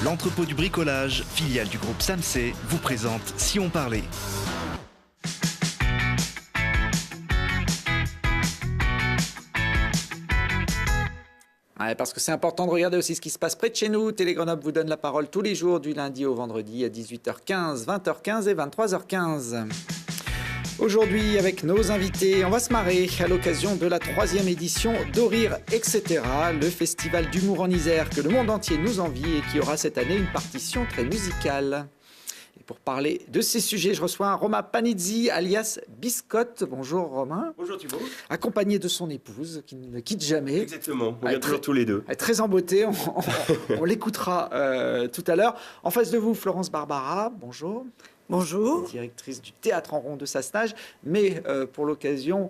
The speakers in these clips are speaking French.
L'entrepôt du bricolage, filiale du groupe Samsé, vous présente Si on parlait. Ouais, parce que c'est important de regarder aussi ce qui se passe près de chez nous. Télé Grenoble vous donne la parole tous les jours du lundi au vendredi à 18h15, 20h15 et 23h15. Aujourd'hui, avec nos invités, on va se marrer à l'occasion de la 3e édition d'Au-Rire, etc., le festival d'humour en Isère que le monde entier nous envie et qui aura cette année une partition très musicale. Et pour parler de ces sujets, je reçois Romain Panizzi, alias Biscotte. Bonjour Romain. Bonjour Thibault. Accompagné de son épouse, qui ne le quitte jamais. Exactement, on vient toujours tous les deux. Elle est très en beauté, on l'écoutera tout à l'heure. En face de vous, Florence Barbara, bonjour. Bonjour. Directrice du Théâtre en rond de Sassenage, mais pour l'occasion,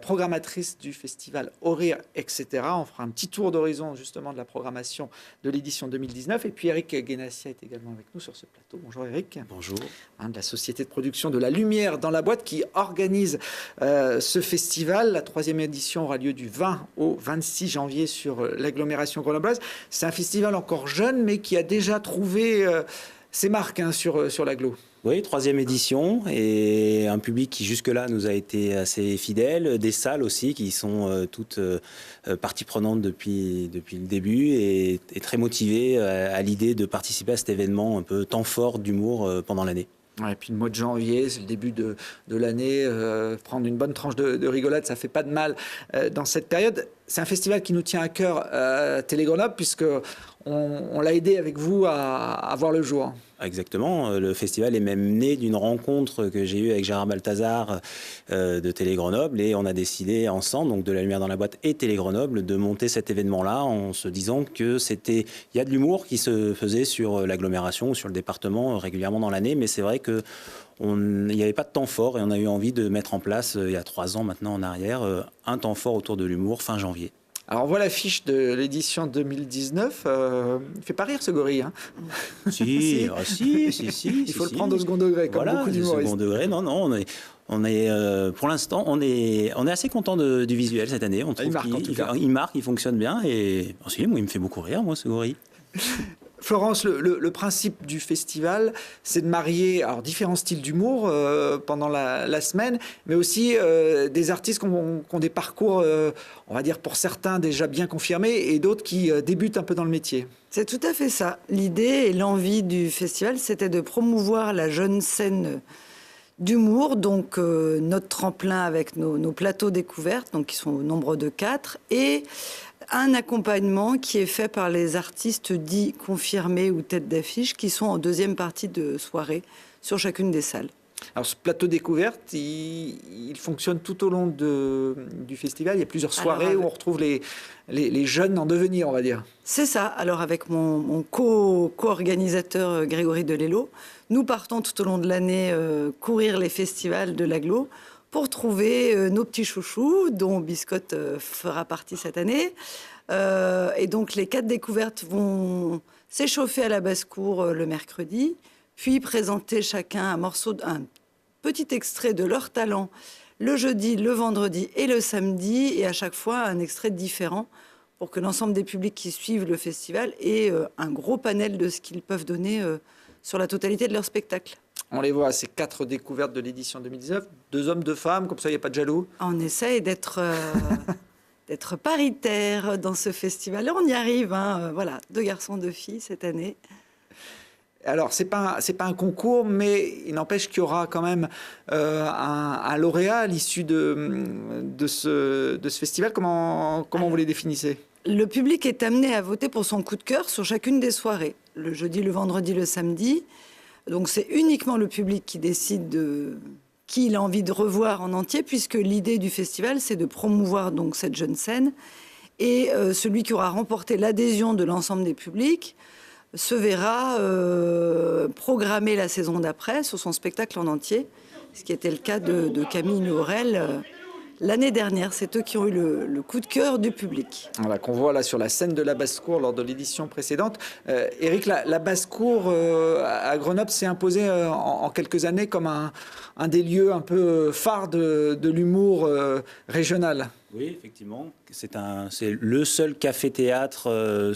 programmatrice du festival Au-Rire, etc. On fera un petit tour d'horizon justement de la programmation de l'édition 2019. Et puis Eric Guénassia est également avec nous sur ce plateau. Bonjour Eric. Bonjour. De la société de production de La Lumière dans la boîte qui organise ce festival. La 3e édition aura lieu du 20 au 26 janvier sur l'agglomération grenobloise. C'est un festival encore jeune, mais qui a déjà trouvé ses marques sur l'agglo. Oui, 3e édition et un public qui jusque-là nous a été assez fidèle, des salles aussi qui sont toutes partie prenante depuis le début et très motivées à l'idée de participer à cet événement un peu temps fort d'humour pendant l'année. Ouais, et puis le mois de janvier, c'est le début de l'année, prendre une bonne tranche de rigolade, ça fait pas de mal dans cette période. C'est un festival qui nous tient à cœur Télé Grenoble, puisque on l'a aidé avec vous à voir le jour. Exactement, le festival est même né d'une rencontre que j'ai eue avec Gérard Balthazar de Télé Grenoble et on a décidé ensemble, donc de La Lumière dans la boîte et Télé Grenoble, de monter cet événement-là en se disant que il y a de l'humour qui se faisait sur l'agglomération ou sur le département régulièrement dans l'année, mais c'est vrai que il n'y avait pas de temps fort et on a eu envie de mettre en place, il y a 3 ans maintenant en arrière, un temps fort autour de l'humour fin janvier. Alors, on voit l'affiche de l'édition 2019. Il fait pas rire, ce gorille. Hein. Si. Il faut le prendre au second degré, comme beaucoup d'humoristes. Au second degré, non, on est pour l'instant, on est assez content du visuel cette année. On trouve il marque, il fonctionne bien. Et aussi, moi, il me fait beaucoup rire, moi, ce gorille. Florence, le principe du festival, c'est de marier différents styles d'humour pendant la semaine, mais aussi des artistes qui ont des parcours, on va dire pour certains déjà bien confirmés, et d'autres qui débutent un peu dans le métier. C'est tout à fait ça. L'idée et l'envie du festival, c'était de promouvoir la jeune scène d'humour, donc notre tremplin avec nos plateaux découvertes, donc qui sont au nombre de 4, et un accompagnement qui est fait par les artistes dits confirmés ou têtes d'affiche qui sont en 2e partie de soirée sur chacune des salles. Alors ce plateau découverte, il fonctionne tout au long du festival. Il y a plusieurs soirées où on retrouve les jeunes en devenir, on va dire. C'est ça. Alors avec mon co-organisateur Grégory Delello, nous partons tout au long de l'année courir les festivals de l'agglo pour trouver nos petits chouchous, dont Biscotte fera partie cette année. Et donc, les 4 découvertes vont s'échauffer à la basse-cour le mercredi, puis présenter chacun un petit extrait de leur talent le jeudi, le vendredi et le samedi, et à chaque fois un extrait différent pour que l'ensemble des publics qui suivent le festival aient un gros panel de ce qu'ils peuvent donner sur la totalité de leur spectacle. On les voit, ces 4 découvertes de l'édition 2019, 2 hommes, 2 femmes, comme ça il n'y a pas de jaloux. On essaye d'être paritaire dans ce festival. Et on y arrive, hein. Voilà, 2 garçons, 2 filles cette année. Alors, c'est pas un concours, mais il n'empêche qu'il y aura quand même un lauréat à l'issue de ce festival. Comment vous les définissez ? Le public est amené à voter pour son coup de cœur sur chacune des soirées. Le jeudi, le vendredi, le samedi. Donc c'est uniquement le public qui décide de qui il a envie de revoir en entier, puisque l'idée du festival, c'est de promouvoir donc cette jeune scène. Et celui qui aura remporté l'adhésion de l'ensemble des publics se verra programmer la saison d'après sur son spectacle en entier, ce qui était le cas de Camille Laurel l'année dernière. C'est eux qui ont eu le coup de cœur du public. Voilà, qu'on voit là sur la scène de la basse-cour lors de l'édition précédente. Éric, la basse-cour à Grenoble s'est imposée en quelques années comme un des lieux un peu phares de l'humour régional. Oui, effectivement. C'est le seul café-théâtre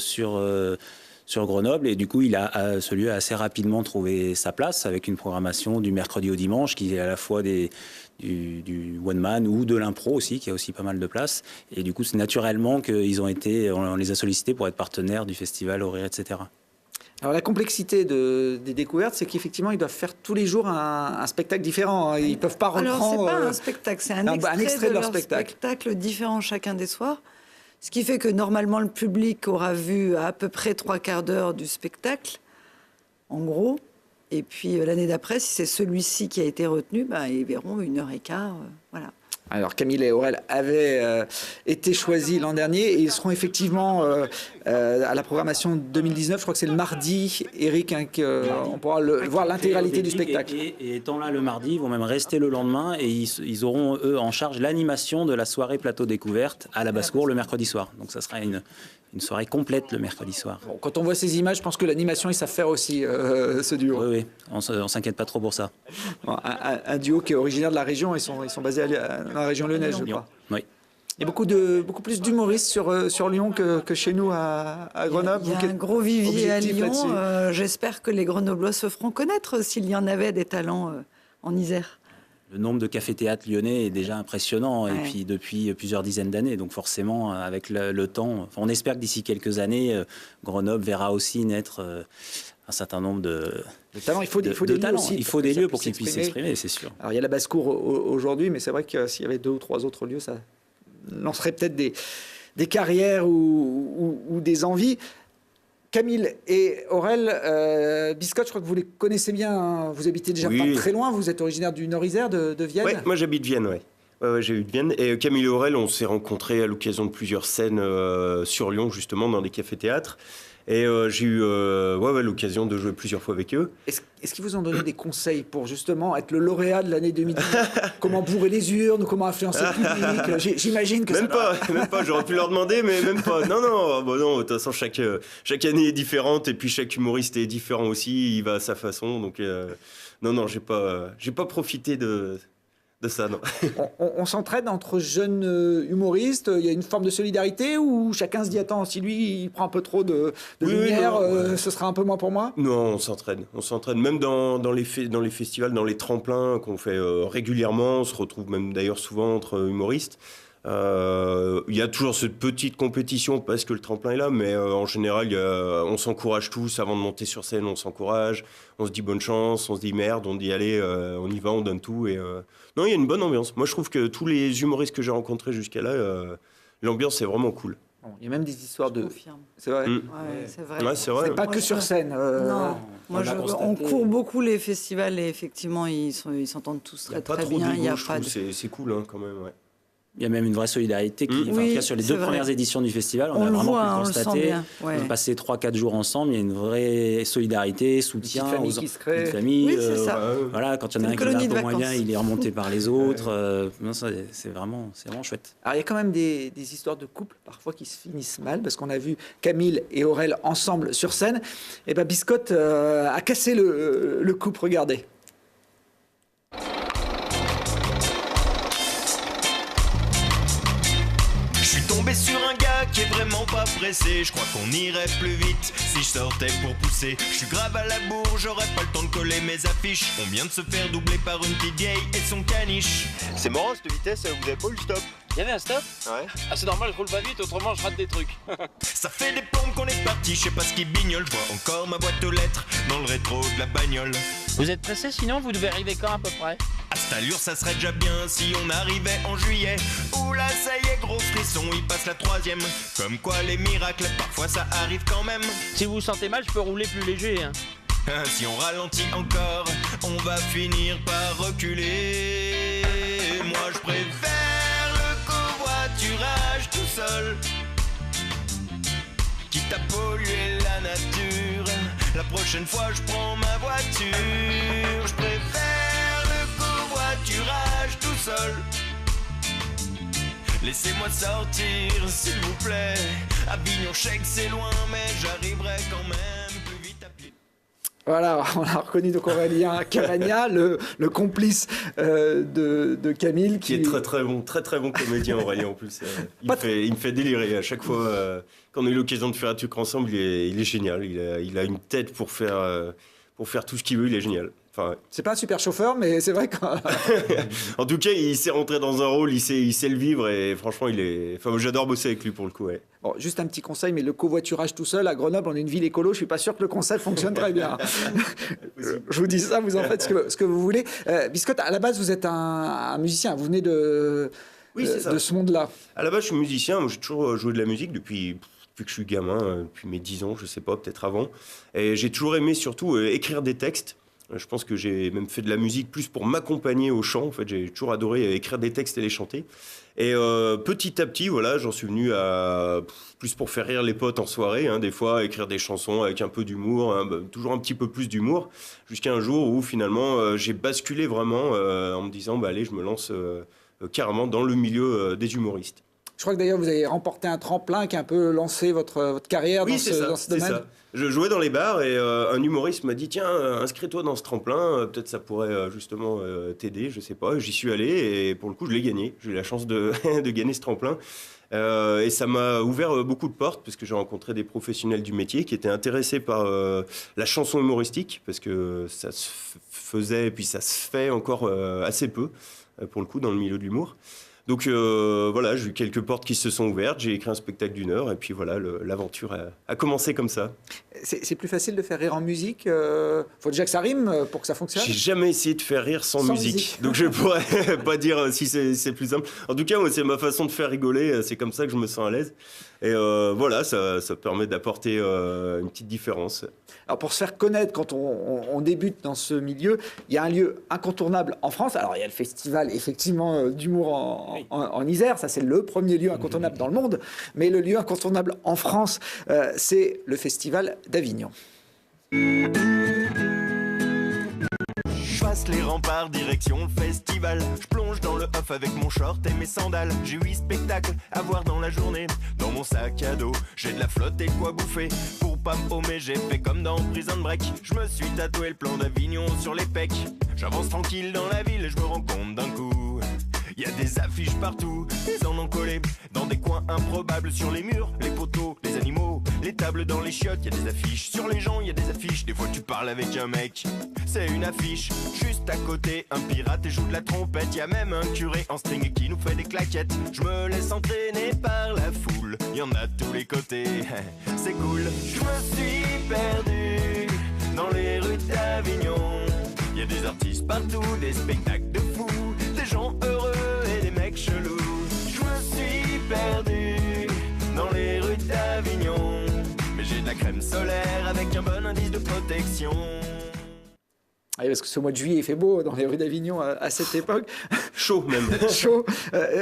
sur Grenoble. Et du coup, ce lieu a assez rapidement trouvé sa place avec une programmation du mercredi au dimanche qui est à la fois du one man ou de l'impro aussi, qui a aussi pas mal de place. Et du coup, c'est naturellement on les a sollicités pour être partenaires du festival Au Rire, etc. Alors la complexité des découvertes, c'est qu'effectivement, ils doivent faire tous les jours un spectacle différent. Ils ne peuvent pas reprendre... Alors, c'est pas un spectacle, c'est un extrait de leur spectacle différent chacun des soirs. Ce qui fait que normalement, le public aura vu à peu près 3/4 d'heure du spectacle, en gros. Et puis l'année d'après, si c'est celui-ci qui a été retenu, ils verront 1h15. Voilà. Alors Camille et Aurel avaient été choisis l'an dernier et ils seront effectivement à la programmation 2019. Je crois que c'est le mardi, Eric, on pourra voir l'intégralité du spectacle. Et étant là le mardi, ils vont même rester le lendemain et ils auront, eux, en charge l'animation de la soirée plateau découverte à la Basse-Cour le mercredi soir. Donc ça sera une soirée complète le mercredi soir. Bon, quand on voit ces images, je pense que l'animation, ils savent faire aussi ce duo. Oui, on s'inquiète pas trop pour ça. Bon, un duo qui est originaire de la région, ils sont basés dans la région lyonnaise, je crois. Oui. Il y a beaucoup plus d'humoristes sur Lyon que chez nous à Grenoble. Il y a un gros vivier à Lyon. J'espère que les Grenoblois se feront connaître s'il y en avait des talents en Isère. Le nombre de cafés-théâtres lyonnais est déjà impressionnant, et puis depuis plusieurs dizaines d'années. Donc forcément, avec le temps, on espère que d'ici quelques années, Grenoble verra aussi naître un certain nombre de talents. Il faut des lieux aussi. Il faut des lieux pour qu'ils puissent s'exprimer, c'est sûr. Alors il y a la Basse-Cour aujourd'hui, mais c'est vrai que s'il y avait 2 ou 3 autres lieux, ça lancerait peut-être des carrières ou des envies. Camille et Aurel, Biscotte, je crois que vous les connaissez bien. Hein. Vous habitez déjà pas très loin. Vous êtes originaire du Nord-Isère, de Vienne. Oui, moi j'habite Vienne, oui. Ouais, j'ai eu de Vienne. Et Camille et Aurel, on s'est rencontrés à l'occasion de plusieurs scènes sur Lyon, justement, dans des cafés-théâtres. Et j'ai eu l'occasion de jouer plusieurs fois avec eux. Est-ce qu'ils vous ont donné des conseils pour justement être le lauréat de l'année 2010 ? Comment bourrer les urnes, comment influencer le public ? J'imagine que même pas, j'aurais pu leur demander, mais même pas. Non, de toute façon, chaque année est différente, et puis chaque humoriste est différent aussi, il va à sa façon. Donc, non, j'ai pas profité de ça, non. On s'entraide entre jeunes humoristes. Il y a une forme de solidarité où chacun se dit attends, si lui il prend un peu trop de lumière, ce sera un peu moins pour moi. Non, on s'entraide même dans les festivals, dans les tremplins qu'on fait régulièrement. On se retrouve même d'ailleurs souvent entre humoristes. Il y a toujours cette petite compétition parce que le tremplin est là, mais en général, on s'encourage tous avant de monter sur scène. On s'encourage, on se dit bonne chance, on se dit merde, on dit allez, on y va, on donne tout. Et non, il y a une bonne ambiance. Moi, je trouve que tous les humoristes que j'ai rencontrés jusqu'à là, l'ambiance est vraiment cool. Bon, il y a même des histoires de. C'est vrai. Ouais, c'est vrai. Ouais, c'est vrai. C'est pas que sur scène. Non. On court beaucoup les festivals et effectivement, ils s'entendent tous très bien. Il y a pas de... C'est cool, hein, quand même. Ouais. Il y a même une vraie solidarité qui, en tout cas sur les 2 premières éditions du festival, on a vraiment pu constater. On a passé 3-4 jours ensemble, il y a une vraie solidarité, soutien aux familles. Oui, c'est ça. Voilà, quand il y en a un qui a un peu moins bien, il est remonté par les autres. C'est vraiment chouette. Alors il y a quand même des histoires de couple parfois qui se finissent mal, parce qu'on a vu Camille et Aurel ensemble sur scène. Et ben Biscotte a cassé le couple, regardez. Tombé sur un gars qui est vraiment pas pressé. Je crois qu'on irait plus vite si je sortais pour pousser. Je suis grave à la bourre, j'aurais pas le temps de coller mes affiches. On vient de se faire doubler par une petite vieille et son caniche. C'est marrant cette vitesse, vous avez pas eu le stop? Il y avait un stop? Ouais. Ah c'est normal, je roule pas vite, autrement je rate des trucs. Ça fait des plombes qu'on est parti, je sais pas ce qui bignole. Je vois encore ma boîte aux lettres dans le rétro de la bagnole. Vous êtes pressé, sinon vous devez arriver quand à peu près? À cette allure ça serait déjà bien si on arrivait en juillet. Oula ça y est, gros frisson, il passe la 3e. Comme quoi les miracles, parfois ça arrive quand même. Si vous vous sentez mal, je peux rouler plus léger, hein. Si on ralentit encore, on va finir par reculer. Moi je préfère le covoiturage tout seul, quitte à polluer la nature. La prochaine fois je prends ma voiture. Je préfère le covoiturage tout seul. Laissez-moi sortir s'il vous plaît. Avignon, je sais que c'est loin, mais j'arriverai quand même plus vite à pied. Voilà, on a reconnu donc Aurélien Cavagna, le complice de Camille. Qui est très bon comédien, Aurélien, en plus. Il me fait délirer à chaque fois. Quand on a eu l'occasion de faire un truc ensemble, il est génial. Il a une tête pour faire tout ce qu'il veut, il est génial. Enfin, c'est pas un super chauffeur, mais c'est vrai que... En tout cas, il sait rentrer dans un rôle, il sait le vivre, et franchement, j'adore bosser avec lui pour le coup. Ouais. Bon, juste un petit conseil, mais le covoiturage tout seul à Grenoble, on est une ville écolo, je suis pas sûr que le concept fonctionne très bien. Je vous dis ça, vous en faites ce que vous voulez. Biscotte, à la base, vous êtes un musicien, vous venez de ce monde-là. À la base, je suis musicien, moi, j'ai toujours joué de la musique depuis que je suis gamin, depuis mes 10 ans, je sais pas, peut-être avant. Et j'ai toujours aimé surtout écrire des textes. Je pense que j'ai même fait de la musique plus pour m'accompagner au chant. En fait, j'ai toujours adoré écrire des textes et les chanter. Et petit à petit, voilà, j'en suis venu à plus pour faire rire les potes en soirée. Des fois, écrire des chansons avec un peu d'humour, toujours un petit peu plus d'humour. Jusqu'à un jour où finalement, j'ai basculé vraiment en me disant, allez, je me lance carrément dans le milieu des humoristes. Je crois que d'ailleurs, vous avez remporté un tremplin qui a un peu lancé votre carrière dans ce domaine. Ça. Je jouais dans les bars et un humoriste m'a dit « Tiens, inscris-toi dans ce tremplin, peut-être ça pourrait justement t'aider, je sais pas. » J'y suis allé et pour le coup, je l'ai gagné. J'ai eu la chance de gagner ce tremplin. Et ça m'a ouvert beaucoup de portes parce que j'ai rencontré des professionnels du métier qui étaient intéressés par la chanson humoristique parce que ça se faisait et puis ça se fait encore assez peu, pour le coup, dans le milieu de l'humour. Donc voilà, j'ai eu quelques portes qui se sont ouvertes, j'ai écrit un spectacle d'1 heure et puis voilà, l'aventure a commencé comme ça. C'est plus facile de faire rire en musique, faut déjà que ça rime pour que ça fonctionne. J'ai jamais essayé de faire rire sans musique. Donc je pourrais pas dire si c'est plus simple. En tout cas, moi, c'est ma façon de faire rigoler, c'est comme ça que je me sens à l'aise. Et voilà, ça permet d'apporter une petite différence. Alors pour se faire connaître quand on débute dans ce milieu, il y a un lieu incontournable en France. Alors il y a le festival effectivement d'humour en Isère, ça c'est le premier lieu incontournable dans le monde. Mais le lieu incontournable en France, c'est le festival d'Avignon. Je passe les remparts, direction le festival. Je plonge dans le off avec mon short et mes sandales. J'ai 8 spectacles à voir dans la journée. Dans mon sac à dos, j'ai de la flotte et de quoi bouffer. Pour pas me paumer, j'ai fait comme dans Prison Break. Je me suis tatoué le plan d'Avignon sur les pecs. J'avance tranquille dans la ville et je me rends compte d'un coup. Y a des affiches partout, ils en ont collé dans des coins improbables, sur les murs, les poteaux, les animaux, les tables dans les chiottes. Y a des affiches sur les gens, y a des affiches. Des fois tu parles avec un mec, c'est une affiche. Juste à côté, un pirate et joue de la trompette. Y a même un curé en string qui nous fait des claquettes. Je me laisse entraîner par la foule, y en a de tous les côtés, c'est cool. Je me suis perdu dans les rues d'Avignon. Y a des artistes partout, des spectacles de fous, des gens heureux et des mecs chelous. Je me suis perdu dans les rues d'Avignon, mais j'ai de la crème solaire avec un bon indice de protection. Oui, parce que ce mois de juillet, il fait beau dans les rues d'Avignon à cette époque. Chaud même. Chaud.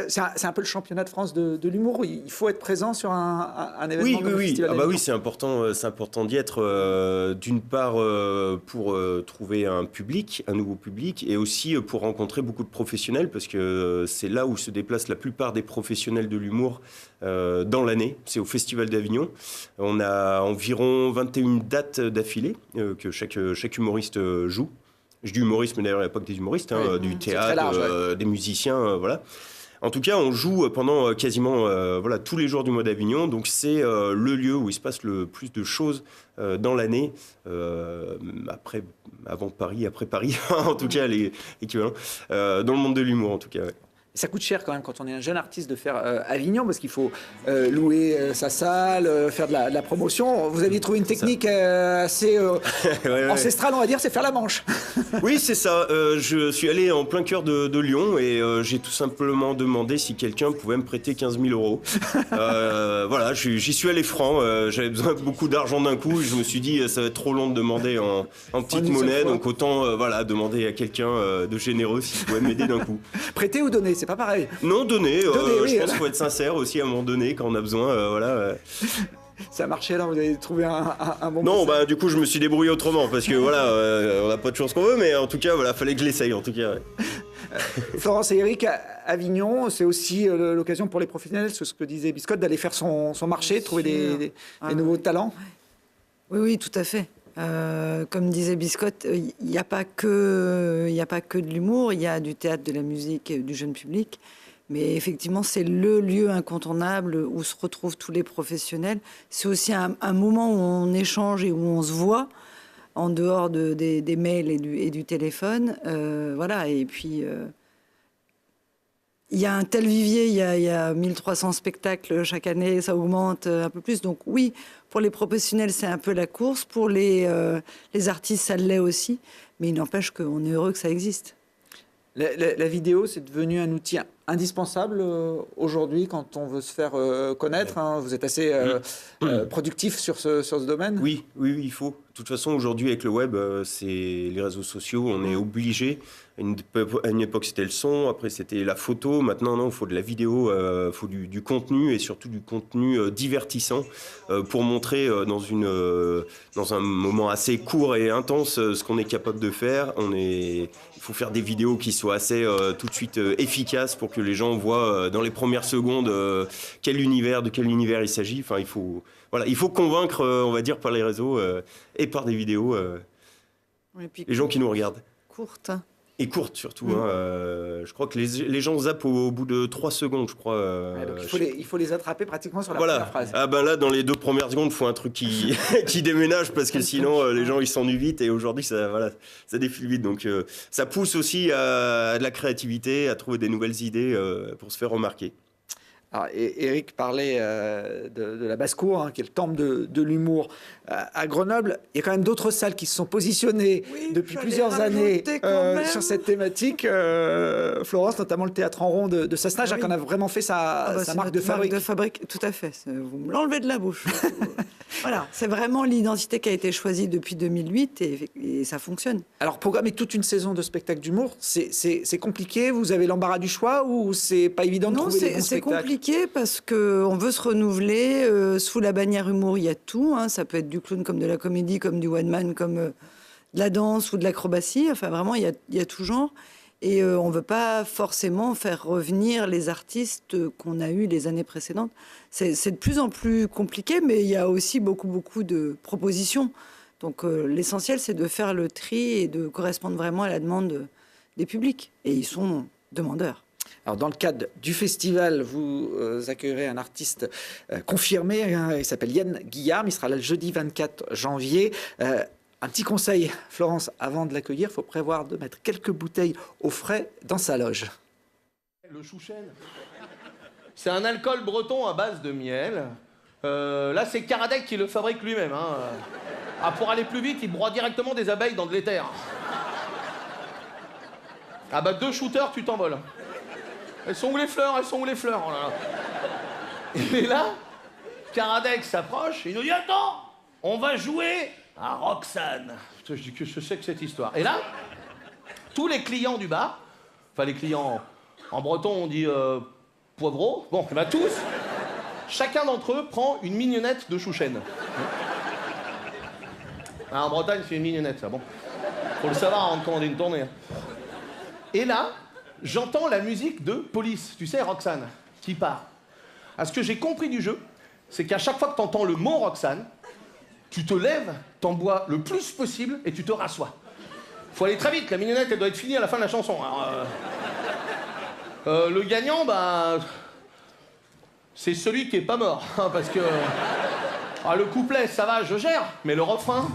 C'est un peu le championnat de France de l'humour. Il faut être présent sur un événement comme le Festival d'Avignon. Oui, c'est important d'y être. D'une part pour trouver un nouveau public, et aussi pour rencontrer beaucoup de professionnels, parce que c'est là où se déplacent la plupart des professionnels de l'humour dans l'année. C'est au Festival d'Avignon. On a environ 21 dates d'affilée que chaque humoriste joue. Je dis humoriste, mais d'ailleurs, il n'y a pas que des humoristes, du théâtre, large, des musiciens, voilà. En tout cas, on joue pendant quasiment tous les jours du mois d'Avignon. Donc, c'est le lieu où il se passe le plus de choses dans l'année. Avant Paris, après Paris, en tout cas, l'équivalent. Dans le monde de l'humour, en tout cas, ouais. Ça coûte cher quand même quand on est un jeune artiste de faire Avignon, parce qu'il faut louer sa salle, faire de la promotion. Vous aviez trouvé une technique assez ancestrale, on va dire, c'est faire la manche. Oui, c'est ça. Je suis allé en plein cœur de Lyon et j'ai tout simplement demandé si quelqu'un pouvait me prêter 15 000 euros. Voilà, j'y suis allé franc. J'avais besoin de beaucoup d'argent d'un coup. Je me suis dit, ça va être trop long de demander en petite monnaie, donc autant demander à quelqu'un de généreux s'il pouvait m'aider d'un coup. Prêter ou donner? C'est pas pareil. Non, donner. Je pense qu'il faut être sincère aussi à un moment donné quand on a besoin. Ça a marché là, vous avez trouvé un bon. Non, du coup, je me suis débrouillé autrement parce que on n'a pas de chance qu'on veut, mais en tout cas, fallait que je l'essaye en tout cas. Ouais. Florence et Eric, Avignon, c'est aussi l'occasion pour les professionnels, c'est ce que disait Biscotte, d'aller faire son marché, trouver des nouveaux talents. Oui, tout à fait. Comme disait Biscotte, il n'y a pas que de l'humour, il y a du théâtre, de la musique, du jeune public. Mais effectivement, c'est le lieu incontournable où se retrouvent tous les professionnels. C'est aussi un moment où on échange et où on se voit en dehors des mails et du téléphone. Voilà, et puis... il y a un tel vivier, il y a 1300 spectacles chaque année, ça augmente un peu plus. Donc oui, pour les professionnels, c'est un peu la course. Pour les artistes, ça l'est aussi. Mais il n'empêche qu'on est heureux que ça existe. La vidéo, c'est devenu un outil indispensable aujourd'hui quand on veut se faire connaître. Hein. Vous êtes assez productif sur ce domaine. Oui, il faut. De toute façon, aujourd'hui, avec le web, c'est les réseaux sociaux, on est obligé. À une époque, c'était le son, après, c'était la photo. Maintenant, non, il faut de la vidéo, il faut du contenu et surtout du contenu divertissant pour montrer dans un moment assez court et intense ce qu'on est capable de faire. Il faut faire des vidéos qui soient assez tout de suite efficaces pour que les gens voient dans les premières secondes de quel univers il s'agit. Enfin, il faut convaincre, on va dire, par les réseaux et par des vidéos les gens qui nous regardent. Courte. Et courte surtout. Je crois que les gens zappent au bout de 3 secondes, je crois. Donc il faut les attraper pratiquement sur la première phrase. Ah ben là, dans les 2 premières secondes, il faut un truc qui déménage parce que sinon, les gens ils s'ennuient vite. Et aujourd'hui, ça défile vite. Donc ça pousse aussi à de la créativité, à trouver des nouvelles idées pour se faire remarquer. Alors, Eric parlait de la basse-cour, qui est le temple de l'humour. À Grenoble, il y a quand même d'autres salles qui se sont positionnées depuis plusieurs années sur cette thématique. Florence, notamment le Théâtre en Rond de Sassenage, qui en a vraiment fait sa marque de fabrique. Tout à fait. Vous me l'enlevez de la bouche. Voilà, c'est vraiment l'identité qui a été choisie depuis 2008 et ça fonctionne. Alors, programmer toute une saison de spectacles d'humour, c'est compliqué. Vous avez l'embarras du choix ou c'est pas évident de trouver les bons spectacles? C'est compliqué parce qu'on veut se renouveler. Sous la bannière humour, il y a tout. Ça peut être du clown comme de la comédie, comme du one-man, comme de la danse ou de l'acrobatie. Enfin, vraiment, il y a tout genre. Et on ne veut pas forcément faire revenir les artistes qu'on a eus les années précédentes. C'est de plus en plus compliqué, mais il y a aussi beaucoup de propositions. Donc l'essentiel, c'est de faire le tri et de correspondre vraiment à la demande des publics. Et ils sont demandeurs. Alors, dans le cadre du festival, vous accueillerez un artiste confirmé. Il s'appelle Yann Guillard. Il sera là le jeudi 24 janvier. Un petit conseil, Florence, avant de l'accueillir, il faut prévoir de mettre quelques bouteilles au frais dans sa loge. Le chouchen, c'est un alcool breton à base de miel. Là, c'est Karadec qui le fabrique lui-même. Pour aller plus vite, il broie directement des abeilles dans de l'éther. 2 shooters, tu t'envoles. Elles sont où les fleurs? Oh là là. Et là, Karadec s'approche, il nous dit « Attends, on va jouer à Roxane ». Je dis que je sais que cette histoire. Et là, tous les clients du bar, enfin les clients en breton, on dit poivreau. Bon, tous, chacun d'entre eux prend une mignonnette de chouchen. En Bretagne, c'est une mignonnette, ça. Bon, faut le savoir avant de commander une tournée. Et là, j'entends la musique de Police, tu sais, Roxane, qui part. Ce que j'ai compris du jeu, c'est qu'à chaque fois que tu entends le mot Roxane, tu te lèves, t'en bois le plus possible et tu te rassois. Faut aller très vite, la mignonnette, elle doit être finie à la fin de la chanson. Alors, le gagnant, c'est celui qui est pas mort, parce que... le couplet, ça va, je gère, mais le refrain...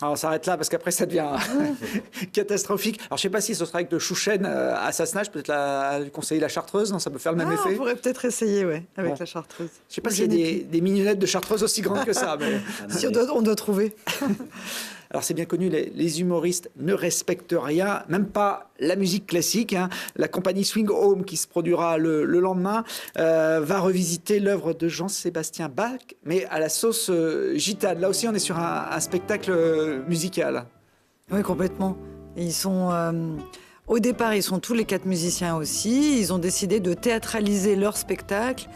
Alors, on s'arrête là parce qu'après, ça devient catastrophique. Alors, je ne sais pas si ce sera avec le chouchen à Sassenage, peut-être lui conseiller la chartreuse, non, ça peut faire le même effet. On pourrait peut-être essayer, avec la chartreuse. Je ne sais pas s'il y a des mignonnettes de chartreuse aussi grandes que ça. Mais... si on doit trouver. Alors, c'est bien connu, les humoristes ne respectent rien, même pas la musique classique. La compagnie Swing Home, qui se produira le lendemain, va revisiter l'œuvre de Jean-Sébastien Bach, mais à la sauce gitane. Là aussi, on est sur un spectacle musical. Oui, complètement. Ils sont... au départ, ils sont tous les 4 musiciens aussi. Ils ont décidé de théâtraliser leur spectacle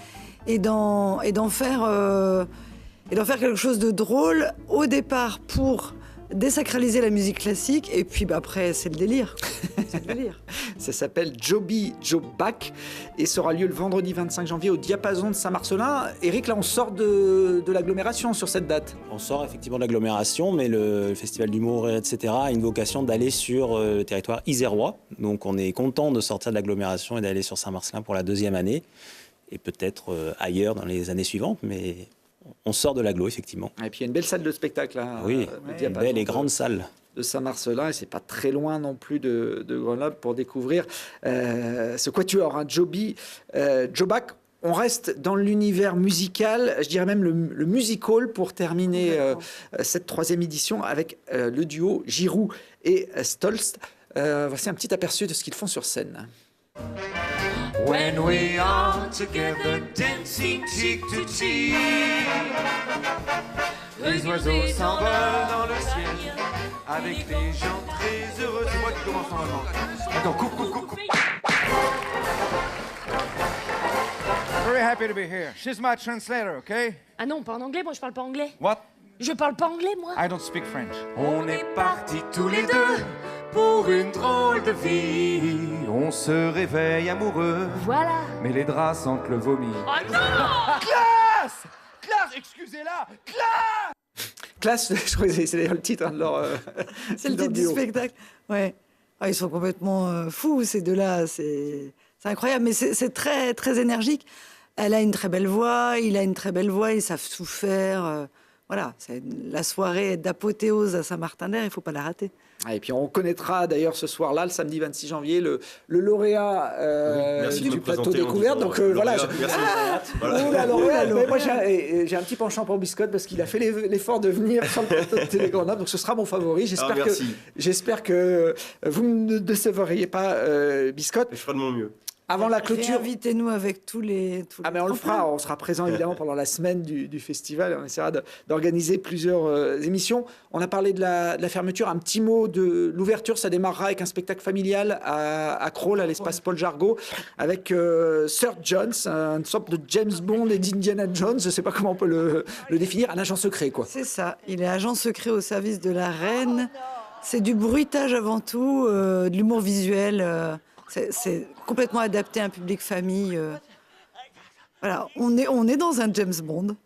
et d'en faire... et d'en faire quelque chose de drôle au départ pour désacraliser la musique classique, et puis après c'est le délire. C'est le délire. Ça s'appelle Joby Joe Back et ça aura lieu le vendredi 25 janvier au Diapason de Saint-Marcelin. Eric, là on sort de l'agglomération sur cette date. On sort effectivement de l'agglomération, mais le Festival d'humour, etc., a une vocation d'aller sur le territoire isérois. Donc on est content de sortir de l'agglomération et d'aller sur Saint-Marcelin pour la 2e année, et peut-être ailleurs dans les années suivantes, mais on sort de l'agglo, effectivement. Et puis il y a une belle salle de spectacle. Là, oui, une belle et grande salle. De Saint-Marcelin, et c'est pas très loin non plus de Grenoble pour découvrir ce quatuor, Joby Joe Back. On reste dans l'univers musical, je dirais même le music hall pour terminer cette 3e édition avec le duo Giroud et Stolz. Voici un petit aperçu de ce qu'ils font sur scène. When we are together dancing cheek to cheek, les oiseaux s'envolent dans le ciel avec les gens très heureux. C'est moi qui commence normalement. Attends, coupe. Very happy to be here. She's my translator, okay? Ah non, pas en anglais, moi je parle pas anglais. What? Je parle pas anglais, moi. I don't speak French. On est partis tous les deux pour une drôle de vie. On se réveille amoureux. Voilà. Mais les draps sentent le vomi. Oh non! Classe, excusez-la. Classe, je crois que c'est d'ailleurs le titre de leur. C'est le titre du spectacle. Ouais. Ah, ils sont complètement fous, ces deux-là. C'est incroyable, mais c'est très, très énergique. Elle a une très belle voix, il a une très belle voix, ils savent tout faire. Voilà, la soirée d'apothéose à Saint-Martin-d'Air, il ne faut pas la rater. Et puis on connaîtra d'ailleurs ce soir-là, le samedi 26 janvier, le lauréat du plateau découverte. Donc voilà. Moi j'ai un petit penchant pour Biscotte parce qu'il a fait l'effort de venir sur le plateau de Télé Grenoble. Donc ce sera mon favori. J'espère que vous ne décevriez pas Biscotte. Je ferai de mon mieux. Avant la clôture, invitez-nous avec tous les mais on le fera, on sera présent évidemment pendant la semaine du festival, on essaiera d'organiser plusieurs émissions. On a parlé de la fermeture, un petit mot de l'ouverture, ça démarrera avec un spectacle familial à Crolles, à l'espace Paul Jargot, avec Sir Jones, une sorte de James Bond et d'Indiana Jones, je ne sais pas comment on peut le définir, un agent secret quoi. C'est ça, il est agent secret au service de la reine, c'est du bruitage avant tout, de l'humour visuel, c'est complètement adapté à un public famille. Voilà, on est dans un James Bond.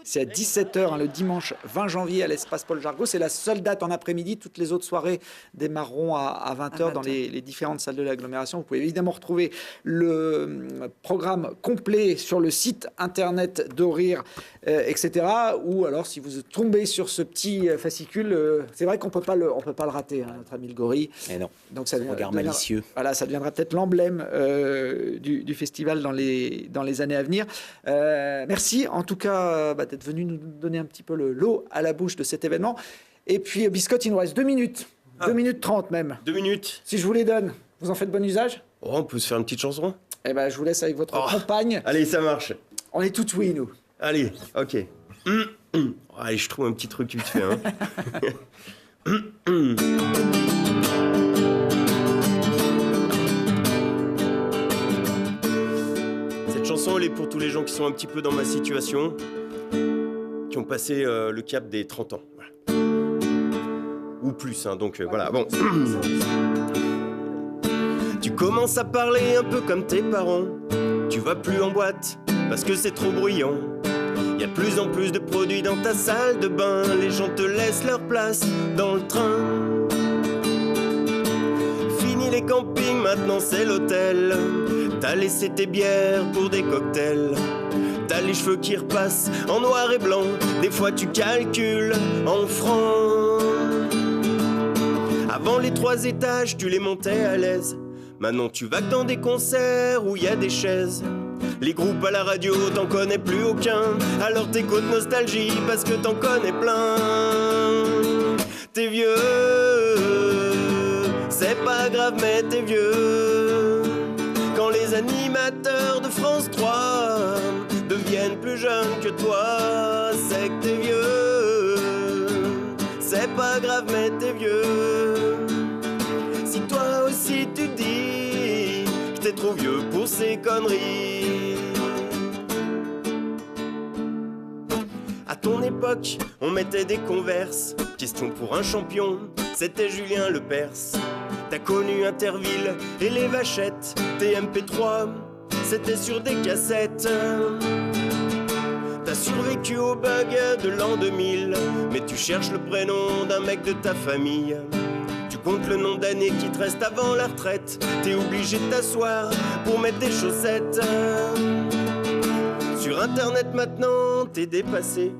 C'est à 17h le dimanche 20 janvier à l'espace Paul Jargot. C'est la seule date en après-midi. Toutes les autres soirées démarreront à 20h dans les différentes salles de l'agglomération. Vous pouvez évidemment retrouver le programme complet sur le site internet d'Orir, etc. Ou alors, si vous tombez sur ce petit fascicule, c'est vrai qu'on ne peut pas le rater, notre ami le gorille. Et non, donc ça regard malicieux. Voilà, ça deviendra peut-être l'emblème du festival dans les années à venir. Merci en tout cas d'être venu nous donner un petit peu l'eau à la bouche de cet événement. Et puis, Biscotte, il nous reste 2 minutes. 2 minutes 30 même. 2 minutes. Si je vous les donne, vous en faites bon usage? On peut se faire une petite chanson. Eh ben, je vous laisse avec votre compagne. Allez, ça marche. On est tout oui, nous. Allez, ok. Allez, je trouve un petit truc vite fait. Cette chanson, elle est pour tous les gens qui sont un petit peu dans ma situation, qui ont passé le cap des 30 ans. Voilà. Ou plus, donc voilà, bon. Tu commences à parler un peu comme tes parents. Tu vas plus en boîte parce que c'est trop bruyant. Y a de plus en plus de produits dans ta salle de bain. Les gens te laissent leur place dans le train. Fini les campings, maintenant c'est l'hôtel. T'as laissé tes bières pour des cocktails. T'as les cheveux qui repassent en noir et blanc. Des fois tu calcules en francs. Avant les 3 étages, tu les montais à l'aise. Maintenant tu vas que dans des concerts où y a des chaises. Les groupes à la radio, t'en connais plus aucun. Alors t'écoutes Nostalgie parce que t'en connais plein. T'es vieux, c'est pas grave mais t'es vieux. Quand les animateurs de France 3 deviennent plus jeunes que toi, c'est que t'es vieux. C'est pas grave mais t'es vieux. Si toi aussi tu dis que t'es trop vieux pour ces conneries, à ton époque, on mettait des converses. Question pour un champion, c'était Julien Lepers. T'as connu Interville et les vachettes. Tes MP3, c'était sur des cassettes. T'as survécu au bug de l'an 2000, mais tu cherches le prénom d'un mec de ta famille. Tu comptes le nombre d'années qui te restent avant la retraite. T'es obligé de t'asseoir pour mettre des chaussettes. Sur internet maintenant, t'es dépassé.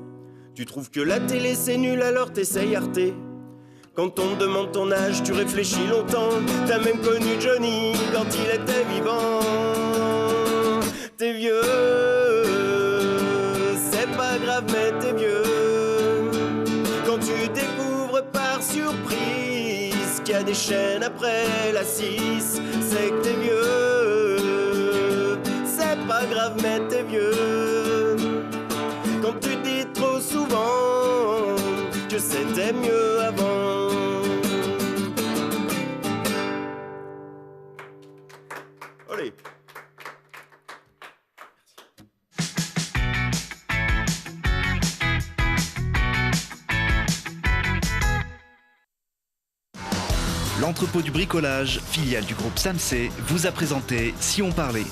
Tu trouves que la télé c'est nul, alors t'essayes Arte. Quand on te demande ton âge, tu réfléchis longtemps. T'as même connu Johnny quand il était vivant. T'es vieux, c'est pas grave mais t'es vieux. Quand tu découvres par surprise qu'il y a des chaînes après la 6, c'est que t'es vieux. C'est pas grave mais t'es vieux. Quand tu dis trop souvent que c'était mieux avant. Allez. L'entrepôt du bricolage, filiale du groupe Samsé, vous a présenté Si on parlait.